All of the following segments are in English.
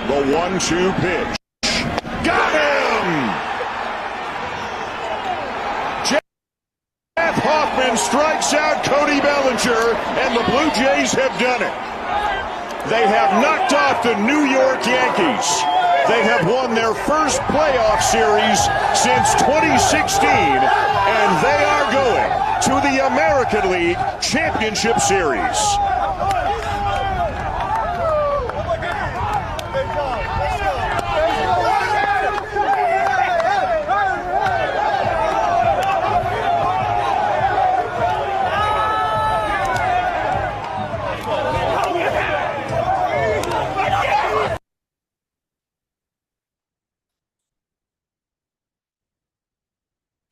The 1-2 pitch. Got him! Jeff Hoffman strikes out Cody Bellinger, and the Blue Jays have done it. They have knocked off the New York Yankees. They have won their first playoff series since 2016, and they are going to the American League Championship Series.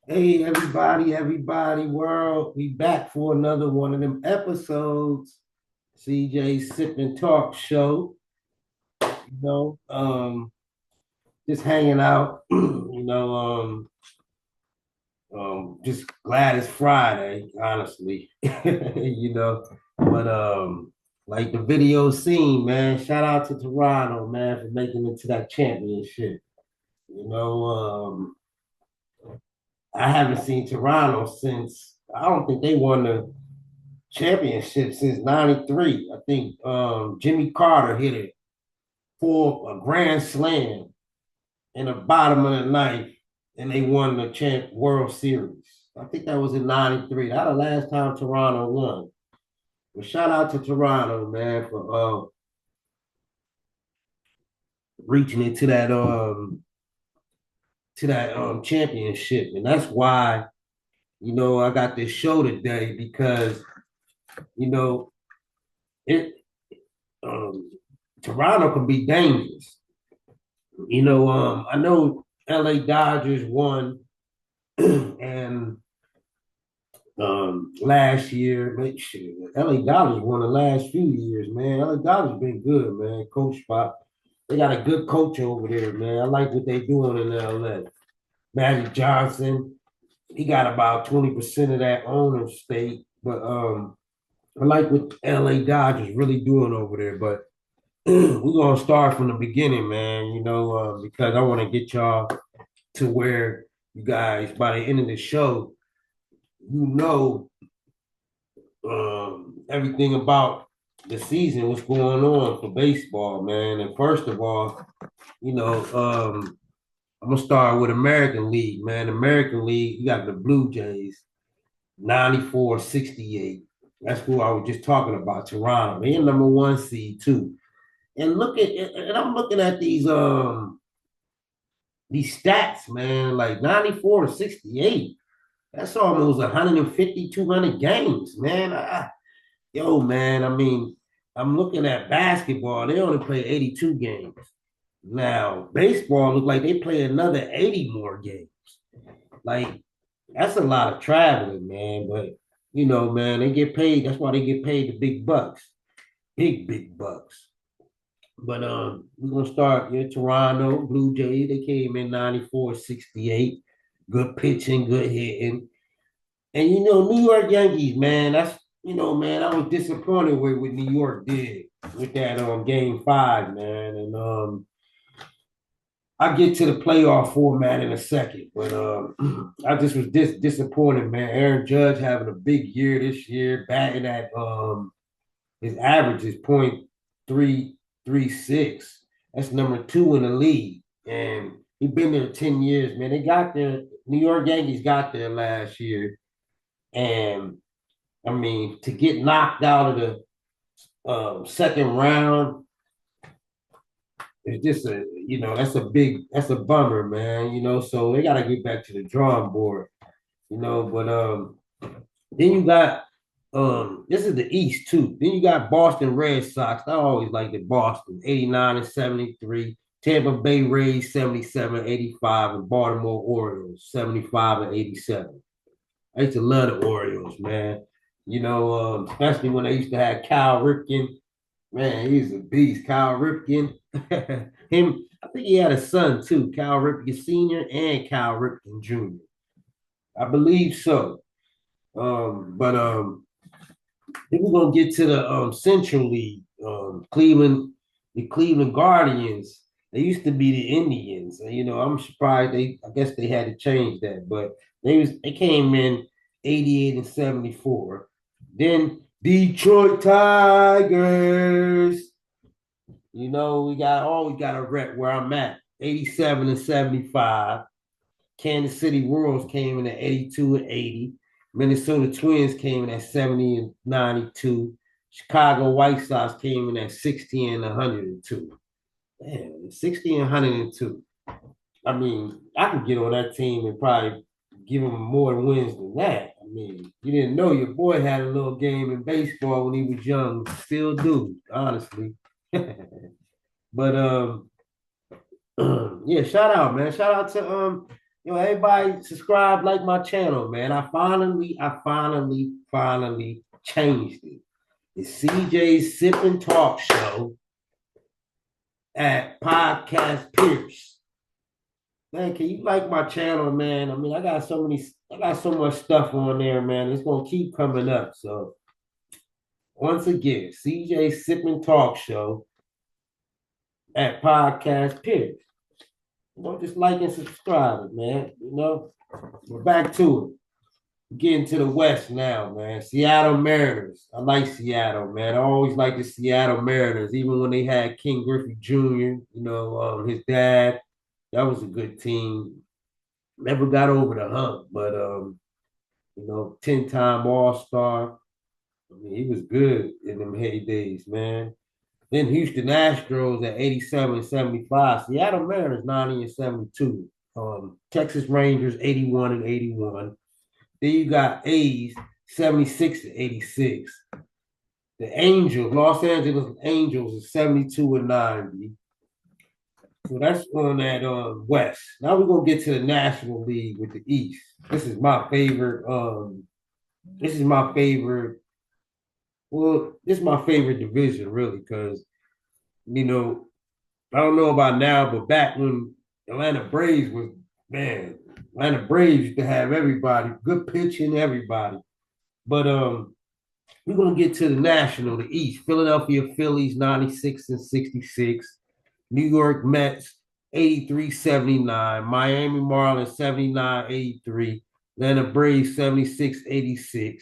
Hey, everybody, world. We back for another one of them episodes. CJ Sip and Talk Show. Just hanging out, just glad it's Friday, honestly. But like the video scene, man, shout out to Toronto, man, for making it to that championship. I haven't seen Toronto since, I don't think they won the championship since '93. I think Jimmy Carter hit it for a grand slam in the bottom of the ninth, and they won the World Series. I think that was in '93. That was the last time Toronto won. But shout out to Toronto, man, for reaching it to that championship. And that's why, I got this show today, because it Toronto can be dangerous. I know LA Dodgers won and last year, LA Dodgers won the last few years, man. LA Dodgers been good, man. Coach spot. They got a good coach over there, man. I like what they doing in LA. Magic Johnson, he got about 20% of that owner stake, but I like what LA Dodgers really doing over there. But we're gonna start from the beginning, man. Because I want to get y'all to where you guys, by the end of the show, everything about the season, what's going on for baseball, man. And first of all, I'm gonna start with American League, man. American League, you got the Blue Jays, 94-68. That's who I was just talking about, Toronto. They're number one seed too. And I'm looking at these stats, man, like 94-68. That's almost 150, 200 games, man. Man, I mean, I'm looking at basketball. They only play 82 games. Now, baseball look like they play another 80 more games. Like, that's a lot of traveling, man. But, man, they get paid. That's why they get paid the big bucks. Big bucks. But we're going to start in Toronto Blue Jays. They came in 94-68. Good pitching, good hitting. And, New York Yankees, man, that's, man, I was disappointed with what New York did with that game 5, man. And I'll get to the playoff format in a second, but I just was disappointed, man. Aaron Judge having a big year this year, batting at his average is .336. That's number 2 in the league, and he's been there 10 years, man. They got there. New York Yankees got there last year, and I mean, to get knocked out of the second round, it's just that's a bummer, man. So they got to get back to the drawing board, but then you got this is the East too. Then you got Boston Red Sox. I always liked the Boston, 89-73, Tampa Bay Rays 77-85, and Baltimore Orioles 75-87. I used to love the Orioles, man. Especially when they used to have Cal Ripken. Man, he's a beast. Cal Ripken. Him, I think he had a son too, Cal Ripken Sr. and Cal Ripken Jr. I believe so. But then we're gonna get to the Central League. Cleveland the Cleveland Guardians. They used to be the Indians. You know, I'm surprised I guess they had to change that, but they came in 88 and 74. Then Detroit Tigers. You know, we got a rep where I'm at. 87 and 75. Kansas City Royals came in at 82 and 80. Minnesota Twins came in at 70 and 92. Chicago White Sox came in at 60 and 102. Man, 60 and 102. I mean, I could get on that team and probably give them more wins than that. I mean, you didn't know your boy had a little game in baseball when he was young. Still do, honestly. But yeah, shout out, man. Shout out to everybody subscribe, like my channel, man. I finally changed it. It's CJ's Sip and Talk Show at Podcast Pierce. Man, can you like my channel, man? I mean, I got so much stuff on there, man. It's gonna keep coming up. So once again, CJ's Sip and Talk Show at Podcast Pierce. You know, just like and subscribe, man. You know, we're back to it. Getting to the West now, man. Seattle Mariners. I like Seattle, man. I always like the Seattle Mariners, even when they had King Griffey Jr., his dad. That was a good team. Never got over the hump, but 10-time All-Star. I mean, he was good in them heydays, man. Then Houston Astros at 87 and 75. Seattle Mariners 90 and 72. Texas Rangers 81 and 81. Then you got A's 76 and 86. The Angels, Los Angeles Angels is 72 and 90. So that's on that West. Now we're gonna get to the National League with the East. This is my favorite. This is my favorite. Well, this is my favorite division, really, because I don't know about now, but back when Atlanta Braves used to have everybody, good pitching, everybody. But we're gonna get to the National, the East. Philadelphia Phillies 96 and 66. New York Mets 83-79. Miami Marlins 79-83. Atlanta Braves 76-86.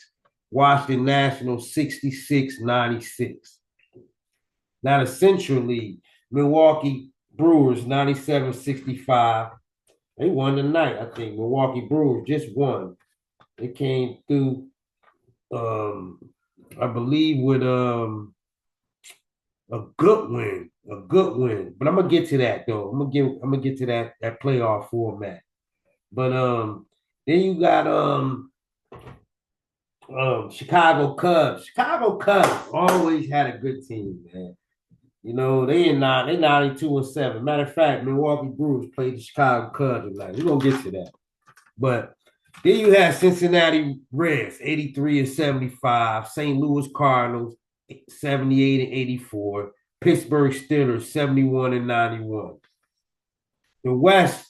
Washington Nationals 66-96. Now the Central League, Milwaukee Brewers 97-65. They won tonight, I think. Milwaukee Brewers just won. They came through, I believe, with a good win. But I'm gonna get to that though. I'm gonna get to that playoff format. But then you got Chicago Cubs. Chicago Cubs always had a good team, man. You know, they 92 and 7. Matter of fact, Milwaukee Brewers played the Chicago Cubs tonight. We're gonna get to that. But then you have Cincinnati Reds, 83 and 75, St. Louis Cardinals, 78 and 84, Pittsburgh Steelers, 71 and 91. The West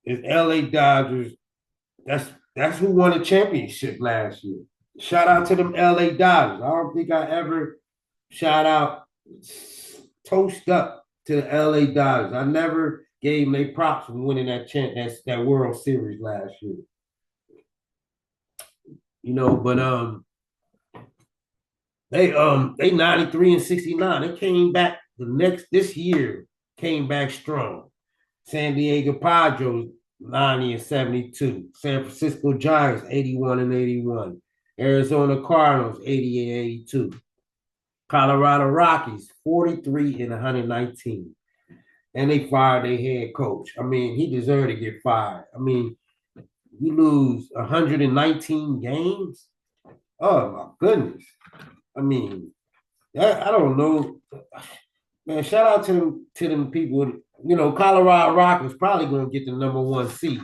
is LA Dodgers. That's who won the championship last year. Shout out to them LA Dodgers. I don't think I ever toast up to the LA Dodgers. I never gave them their props for winning that World Series last year. But they 93 and 69. They came back this year, came back strong. San Diego Padres 90 and 72. San Francisco Giants 81 and 81. Arizona Cardinals 80 and 82. Colorado Rockies 43 and 119. And they fired their head coach. I mean, he deserved to get fired. I mean, you lose 119 games. Oh my goodness. I mean, I don't know. Man, shout out to them people. Colorado Rockies probably going to get the number 1 seed.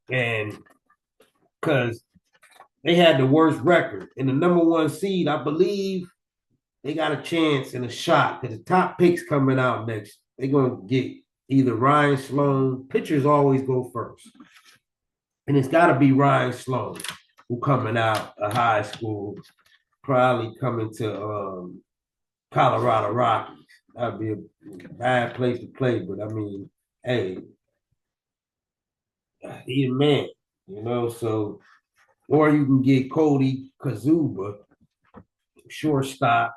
And because they had the worst record. And the number 1 seed, I believe they got a chance and a shot because the top picks coming out next. They're going to get either Ryan Sloan. Pitchers always go first. And it's got to be Ryan Sloan who coming out of high school, probably coming to Colorado Rockies. That'd be a bad place to play, but I mean, hey, he's a man, you know. So, or you can get Cody Kazuba, shortstop.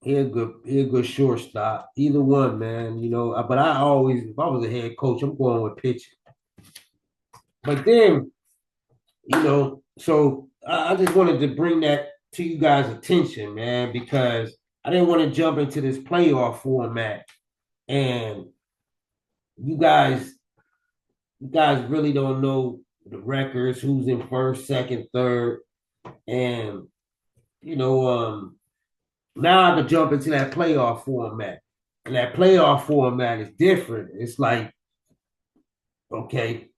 He a good shortstop. Either one, man. You know. But I always, if I was a head coach, I'm going with pitching. But then, you know, so I just wanted to bring that to you guys' attention, man, because I didn't want to jump into this playoff format, and you guys, you guys really don't know the records, who's in first, second, third, and you know, now I could jump into that playoff format, and that playoff format is different. It's like, okay,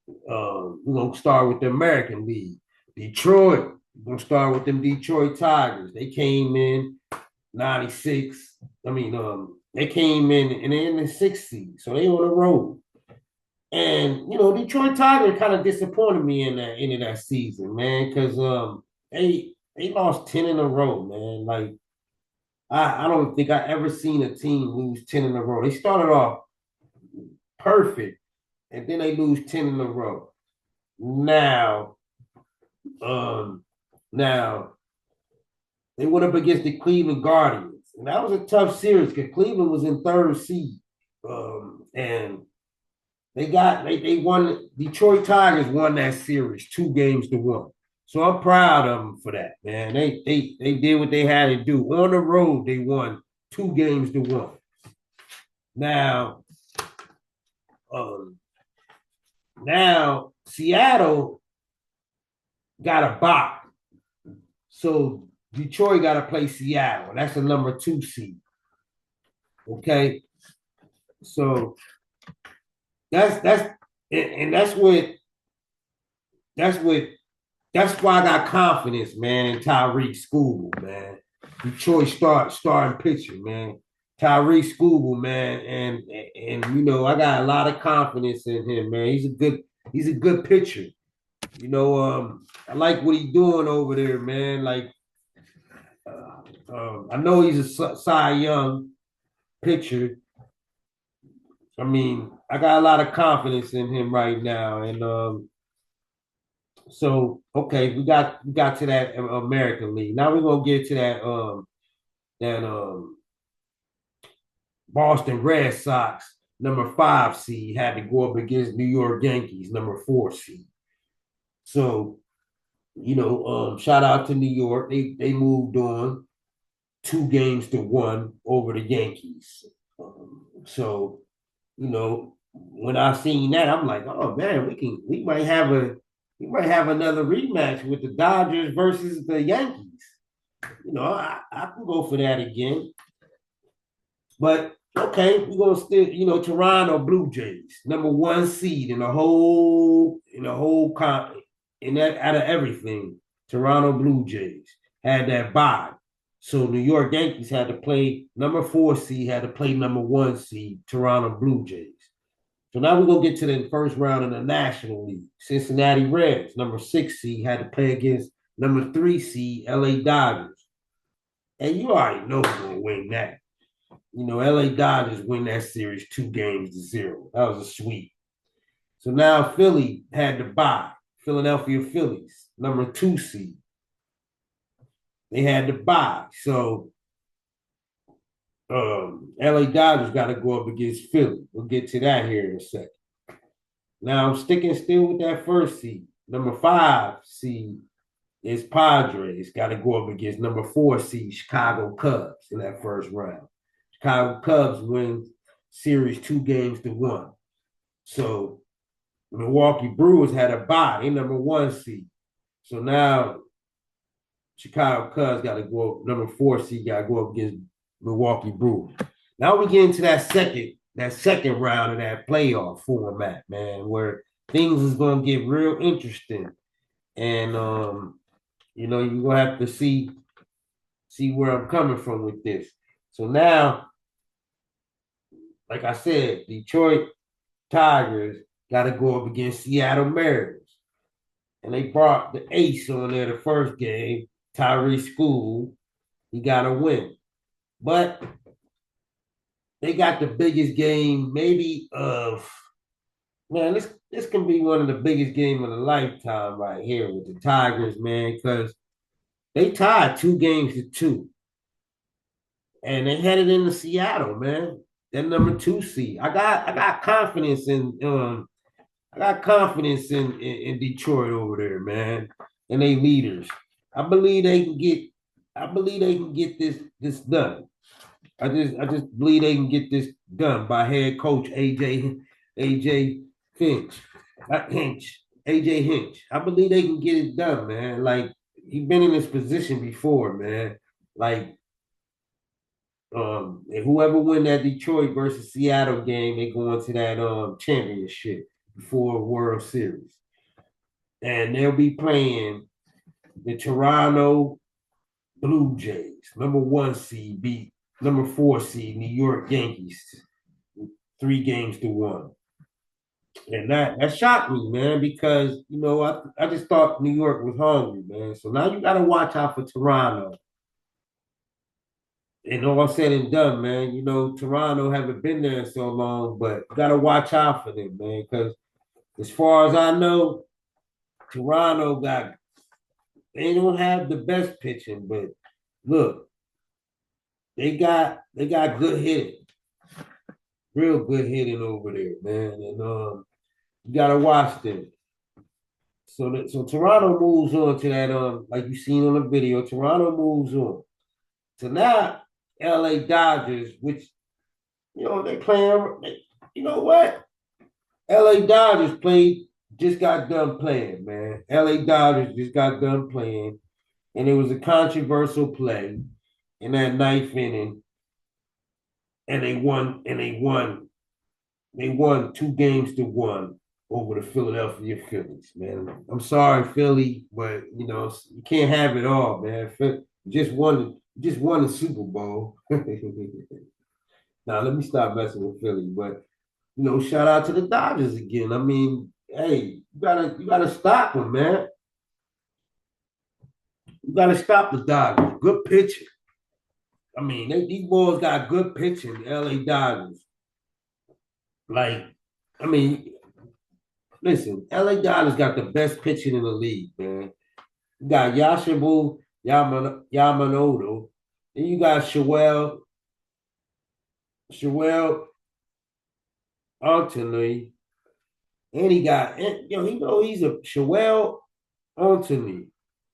we're gonna start with the American League. Detroit, we're gonna start with them Detroit Tigers. They came in 96. I mean, they came in and they're in the sixth seed, so they on the road. And you know, Detroit Tigers kind of disappointed me in that end of that season, man, because they lost 10 in a row, man. Like I don't think I ever seen a team lose 10 in a row. They started off perfect, and then they lose 10 in a row. Now, um, now they went up against the Cleveland Guardians, and that was a tough series because Cleveland was in third seed, and they won. Detroit Tigers won that series 2-1. So I'm proud of them for that, man. They did what they had to do on the road. They won 2-1. Now, um, now Seattle got a bye, so Detroit got to play Seattle. That's the number 2 seed. Okay, so that's and that's why I got confidence, man, in Tyreek Skubal, man. Detroit starting pitcher, man. Tyreek Skubal, man, and you know I got a lot of confidence in him, man. He's a good pitcher. You know, I like what he's doing over there, man. Like, I know he's a Cy Young pitcher. I mean, I got a lot of confidence in him right now, and so okay, we got to that American League. Now we're gonna get to that Boston Red Sox number 5 seed had to go up against New York Yankees number 4 seed. So you know, shout out to New York. They moved on 2-1 over the Yankees. So you know, when I seen that, I'm like, oh man, we might have another rematch with the Dodgers versus the Yankees. You know, I can go for that again. But okay, we're gonna still, you know, Toronto Blue Jays, number 1 seed in the whole in that out of everything. Toronto Blue Jays had that bye. So New York Yankees had to play number 4 seed, had to play number 1 seed, Toronto Blue Jays. So now we're gonna get to the first round in the National League. Cincinnati Reds, number 6 seed, had to play against number 3 seed, LA Dodgers. And you already know who's gonna win that. You know, LA Dodgers win that series 2-0. That was a sweep. So now Philly had to bye. Philadelphia Phillies, number 2 seed. They had to bye. So LA Dodgers got to go up against Philly. We'll get to that here in a second. Now I'm sticking still with that first seed. Number 5 seed is Padres. Got to go up against number 4 seed Chicago Cubs in that first round. Chicago Cubs win series 2-1. So Milwaukee Brewers had a bye. They number 1 seed. So now Chicago Cubs got to go up. Number 4 seed got to go up against Milwaukee Brewers. Now we get into that second round of that playoff format, man, where things is gonna get real interesting. And you know, you're gonna have to see where I'm coming from with this. So now, like I said, Detroit Tigers got to go up against Seattle Mariners. And they brought the ace on there the first game, Tyreek Skubal. He got to win. But they got the biggest game, maybe of man. This can be one of the biggest game of the lifetime right here with the Tigers, man, because they tied 2 games to 2, and they headed into Seattle, man. That number 2 seed. I got confidence in Detroit over there, man, and they leaders. I believe they can get. I believe they can get this done. I just believe they can get this done by head coach AJ Finch, not Hinch, AJ Hinch. I believe they can get it done, man. Like he's been in this position before, man. Like whoever win that Detroit versus Seattle game, they go into that championship before World Series, and they'll be playing the Toronto Blue Jays, number 1 seed, beat number 4 seed New York Yankees 3 games to 1. And that shocked me, man, because I just thought New York was hungry, man. So now you gotta watch out for Toronto. And all said and done, man, Toronto haven't been there in so long, but you gotta watch out for them, man, because as far as I know, Toronto they don't have the best pitching, but look, they got good hitting, real good hitting over there, man. And you gotta watch them. So Toronto moves on to that like you seen on the video. Toronto moves on. So now LA Dodgers, which they playing. You know what? LA Dodgers just got done playing, man. LA Dodgers just got done playing, and it was a controversial play in that ninth inning, and they won. They won 2 games to 1 over the Philadelphia Phillies, man. I'm sorry, Philly, but you can't have it all, man. Just won the Super Bowl. Now let me stop messing with Philly, but shout out to the Dodgers again. I mean, hey, you gotta stop them, man. You gotta stop the Dodgers. Good pitching. I mean, these boys got good pitching. LA Dodgers. Like, I mean, listen, LA Dodgers got the best pitching in the league, man. You got Yamamoto, then you got Shohei Ohtani, and he's a Shohei Ohtani.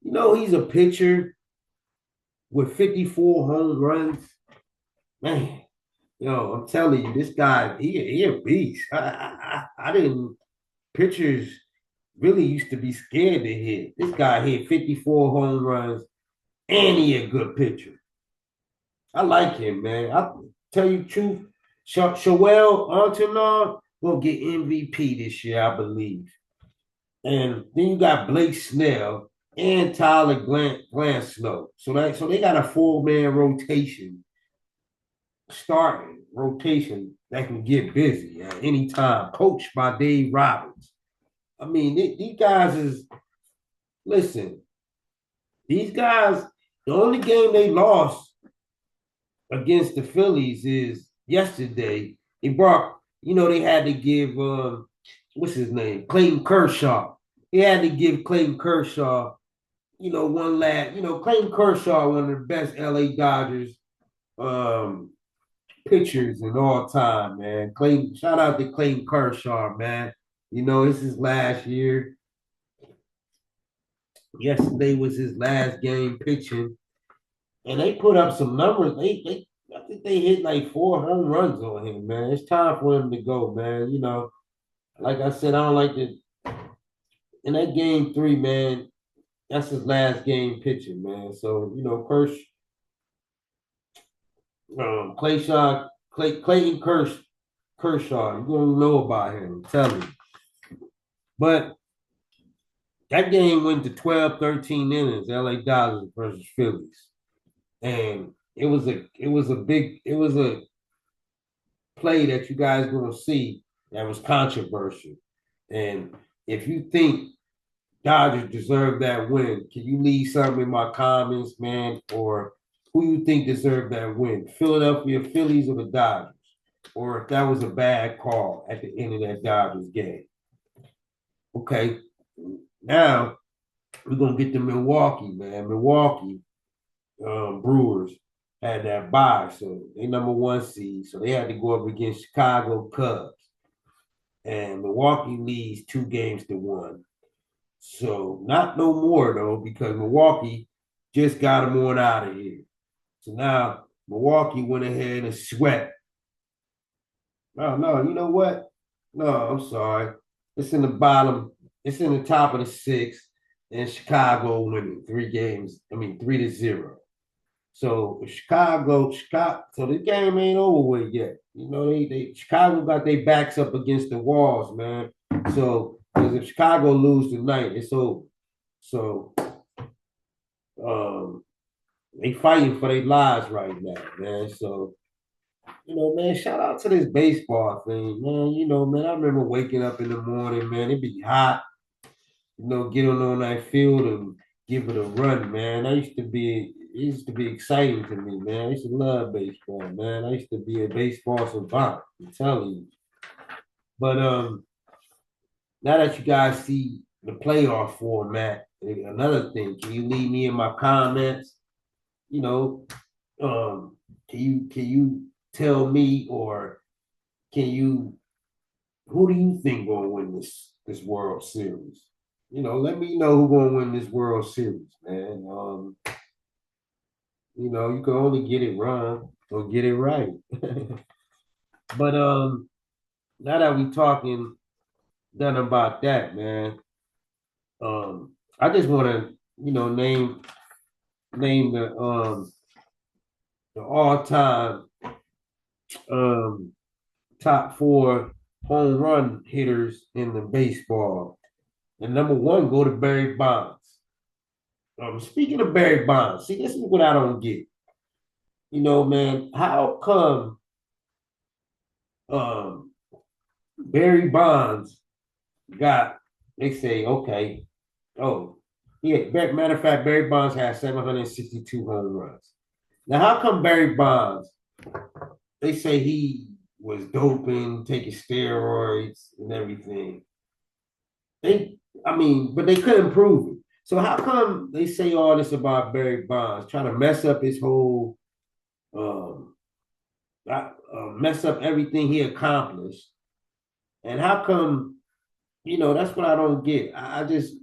He's a pitcher with 54 home runs. Man, I'm telling you, this guy, he a beast. I didn't. Pitchers really used to be scared to hit. This guy hit 54 home runs, and he a good pitcher. I like him, man. I tell you the truth, Shohei Ohtani will get MVP this year, I believe. And then you got Blake Snell and Tyler Glasnow. So they got a 4-man rotation that can get busy at any time, coached by Dave Roberts. I mean, these guys these guys, the only game they lost against the Phillies is yesterday. They had to give, what's his name? Clayton Kershaw. They had to give Clayton Kershaw, one last, Clayton Kershaw, one of the best LA Dodgers pitchers in all time, man. Shout out to Clayton Kershaw, man. It's his last year. Yesterday was his last game pitching, and they put up some numbers. I think they hit like 4 home runs on him, man. It's time for him to go, man. Like I said, I don't like to. In that game 3, man, that's his last game pitching, man. So Clayton Kershaw, you're gonna know about him. I'm telling you. But that game went to 12, 13 innings, LA Dodgers versus Phillies. And it was a play that you guys gonna see that was controversial. And if you think Dodgers deserve that win, can you leave something in my comments, man? Or who you think deserved that win? Philadelphia Phillies or the Dodgers? Or if that was a bad call at the end of that Dodgers game. Okay, now we're gonna get to Milwaukee, man. Milwaukee Brewers had that bye, so they number one seed, so they had to go up against Chicago Cubs, and Milwaukee leads 2-1. So not no more though, because Milwaukee just got them on out of here. So now Milwaukee went ahead and swept. No, you know what? No, I'm sorry. It's in the bottom. It's in the top of the sixth, and Chicago winning 3-0. So Chicago, so the game ain't over with yet. You know, they Chicago got their backs up against the walls, man. So because if Chicago lose tonight, it's over. So they fighting for their lives right now, man. So man, shout out to this baseball thing, man. Man, I remember waking up in the morning, man. It'd be hot, get on that field and give it a run, man. It used to be exciting to me, man. I used to love baseball, man. I used to be a baseball savant, I'm telling you. But now that you guys see the playoff format, another thing, can you leave me in my comments? Can you tell me, or who do you think gonna win this World Series? Let me know who gonna win this World Series, man. You can only get it wrong or get it right. But now that we talking done about that, man, I just want to name the all time top 4 home run hitters in the baseball. And number 1 go to Barry Bonds. Speaking of Barry Bonds, see, this is what I don't get. Man, how come Barry Bonds they say, okay, oh, yeah, matter of fact, Barry Bonds has 762 home runs. Now, how come Barry Bonds, they say he was doping, taking steroids and everything. But they couldn't prove it. So how come they say all this about Barry Bonds, trying to mess up his whole, mess up everything he accomplished? And how come, that's what I don't get. I just,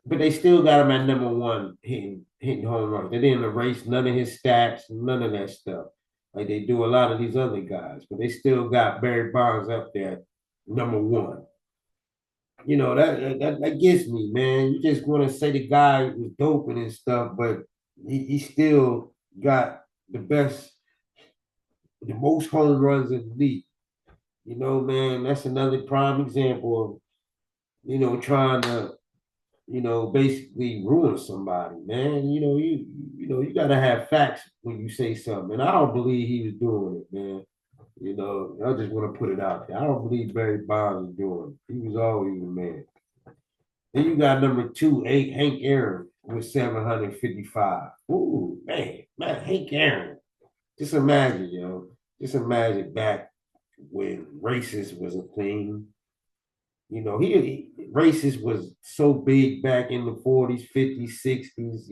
but they still got him at number 1 hitting home runs. They didn't erase none of his stats, none of that stuff, like they do a lot of these other guys. But they still got Barry Bonds up there, number 1. That gets me, man. You just want to say the guy was doping and stuff, but he still got the most home runs in the league. Man, that's another prime example of, trying to, basically ruin somebody, man. You gotta have facts when you say something. And I don't believe he was doing it, man. I just want to put it out there. I don't believe Barry Bonds was doing it. He was always a man. Then you got number 2, Hank Aaron with 755. Ooh, man, Hank Aaron. Just imagine, Just imagine back when racist was a thing. Racist was so big back in the 40s, 50s, 60s,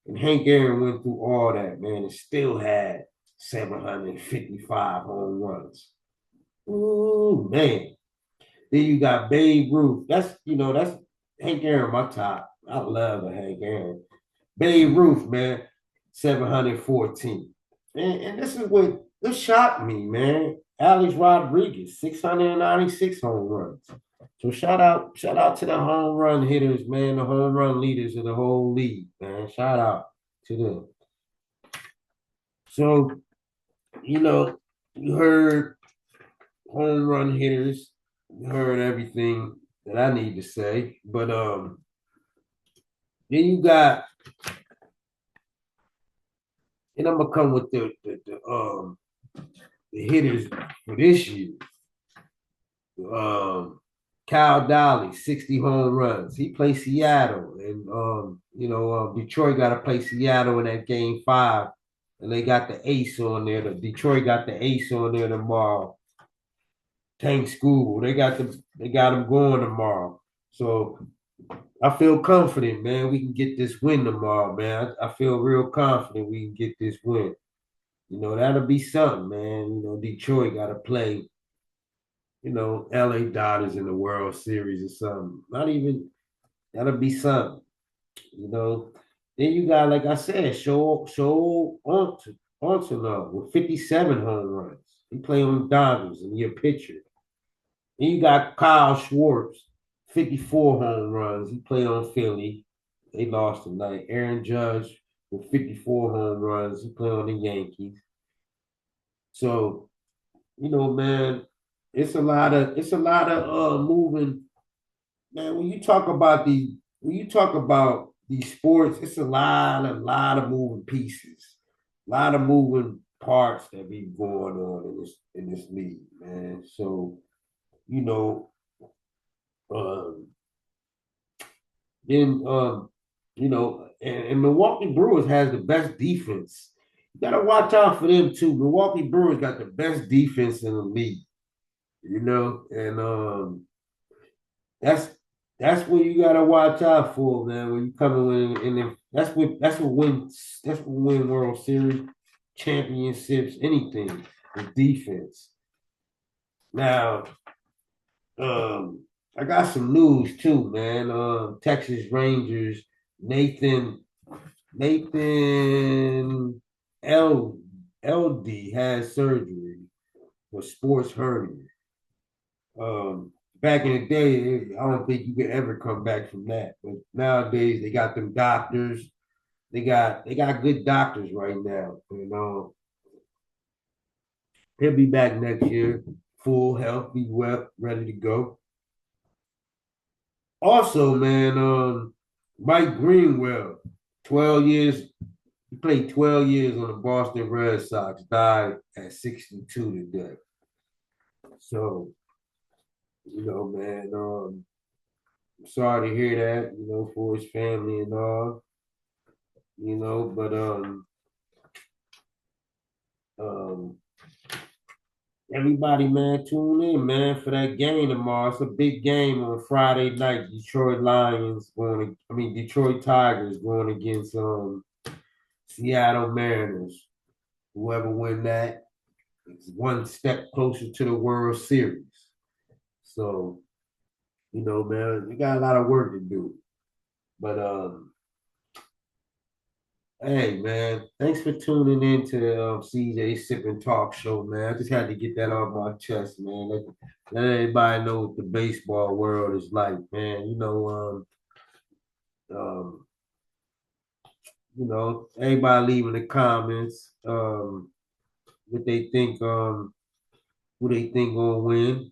and Hank Aaron went through all that, man, and still had 755 home runs. Ooh, man. Then you got Babe Ruth. That's Hank Aaron, my top. I love a Hank Aaron. Babe Ruth, man, 714. And this shocked me, man. Alex Rodriguez, 696 home runs. So shout out to the home run hitters, man, the home run leaders of the whole league, man. Shout out to them. So, you heard home run hitters, you heard everything that I need to say, but then you got, and I'm gonna come with the hitters for this year. Cal Dolly, 60 home runs. He played Seattle, and Detroit got to play Seattle in that game 5, and they got the ace on there. The Detroit got the ace on there tomorrow. Tank School, they got him going tomorrow. So I feel confident, man. We can get this win tomorrow, man. I feel real confident we can get this win. That'll be something, man. Detroit got to play LA Dodgers in the World Series or something. Not even that'll be something. You know. Then you got, like I said, Show Arsenal with 57 home runs. He played on the Dodgers and he a pitcher. Then you got Kyle Schwartz, 54 home runs. He played on Philly. They lost tonight. Aaron Judge with 54 home runs. He played on the Yankees. So, man, it's a lot of moving. Man, when you talk about these sports, it's a lot of moving pieces, a lot of moving parts that be going on in this league, man. So, you know, um, then and Milwaukee Brewers has the best defense. You gotta watch out for them too. Milwaukee Brewers got the best defense in the league, and that's that's what you gotta watch out for, man. When you come in, and then that's what win World Series, championships, anything with defense. Now, I got some news too, man. Texas Rangers Nathan Nathan L LD has surgery for sports hernia. Back in the day, I don't think you could ever come back from that. But nowadays, they got them doctors. They got good doctors right now. He'll be back next year, full health, be well, ready to go. Also, man, Mike Greenwell, 12 years, he played 12 years on the Boston Red Sox, died at 62 today. So, man, I'm sorry to hear that, for his family and all, but um, everybody, man, tune in, man, for that game tomorrow. It's a big game on Friday night. Detroit Tigers going against Seattle Mariners. Whoever win that is one step closer to the World Series. So, man, we got a lot of work to do. But hey, man, thanks for tuning in to CJ Sip and Talk Show, man. I just had to get that off my chest, man. Let everybody know what the baseball world is like, man. Everybody leave in the comments what they think, who they think gonna win.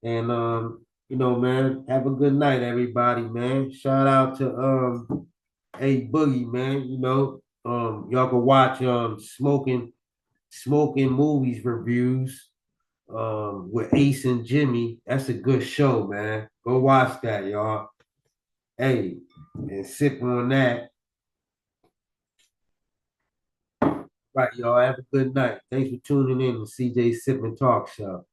And man, have a good night, everybody, man. Shout out to A Boogie, man. Y'all can watch smoking movies reviews with Ace and Jimmy. That's a good show, man. Go watch that, y'all. Hey, and sip on that. Right, y'all. Have a good night. Thanks for tuning in to CJ Sip and Talk Show.